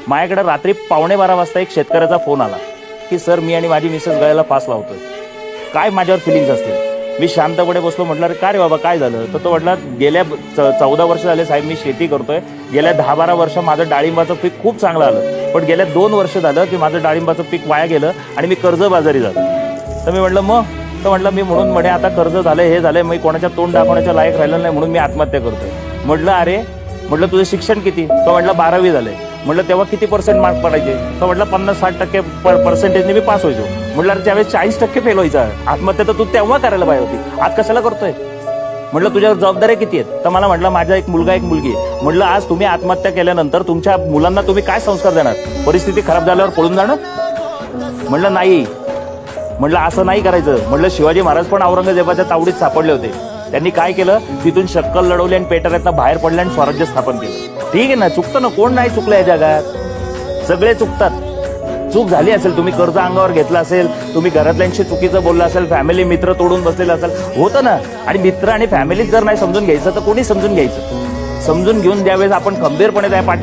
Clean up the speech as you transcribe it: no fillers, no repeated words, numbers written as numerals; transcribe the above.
माझ्याकडे रात्री 11:15 वाजता एक शेतकऱ्याचा फोन आला की सर मी आणि माझी मिसेस गळ्याला फास लावतोय. काय माझ्यावर फिलिंग्स असतील. मी शांतपणे बसलो. म्हटलं अरे काय रे बाबा काय झालं. तर तो म्हटला गेल्या 14 वर्ष झाले साहेब मी शेती करतोय. गेल्या 10-12 वर्ष माझं डाळिंबाचं पीक खूप चांगलं आलं, पण गेल्या 2 वर्ष झालं की माझं डाळिंबाचं पीक वाया गेलं आणि मी कर्जबाजारी झालो. तर मी म्हटलं मग. तर म्हटलं मी म्हणून म्हणे आता कर्ज झालं हे झालंय, मी कोणाच्या तोंड दाखवण्याच्या लायक राहिलं नाही म्हणून मी आत्महत्या करतोय. म्हटलं अरे म्हटलं तुझं शिक्षण किती. तो म्हटलं 12वी झालंय. म्हटलं तेव्हा किती % मार्क पडायचे. तो म्हटलं 50-60% पर्सेंटेजने मी पास व्हायचो. म्हटलं अरे त्यावेळेस 40% फेल व्हायचा. आत्महत्या तर तू तेव्हा करायला पाहिजे होती, आज कशाला करतोय. म्हटलं तुझ्या जबाबदाऱ्या किती आहेत. तर मला म्हटलं माझा एक मुलगा एक मुलगी. म्हटलं आज तुम्ही आत्महत्या केल्यानंतर तुमच्या मुलांना तुम्ही काय संस्कार देणार. परिस्थिती खराब झाल्यावर पळून जाणं. म्हटलं नाही. म्हटलं असं नाही करायचं. म्हटलं शिवाजी महाराज पण औरंगजेबाच्या तावडीत सापडले होते. त्यांनी काय केलं तिथून शक्कल लढवली आणि पेटाऱ्यातनं बाहेर पडले आणि स्वराज्य स्थापन केलं. ठीक आहे ना, चुकतं ना, कोण नाही चुकलं या जगात. सगळे चुकतात. चूक झाली असेल, तुम्ही कर्ज अंगावर घेतलं असेल, तुम्ही घरातल्यांशी चुकीचं बोललं असेल, फॅमिली मित्र तोडून बसलेलं असेल, होतं ना. आणि मित्र आणि फॅमिलीत जर नाही समजून घ्यायचं तर कोणी समजून घ्यायचं. समजून घेऊन ज्यावेळेस आपण खंबीरपणे त्या पाठी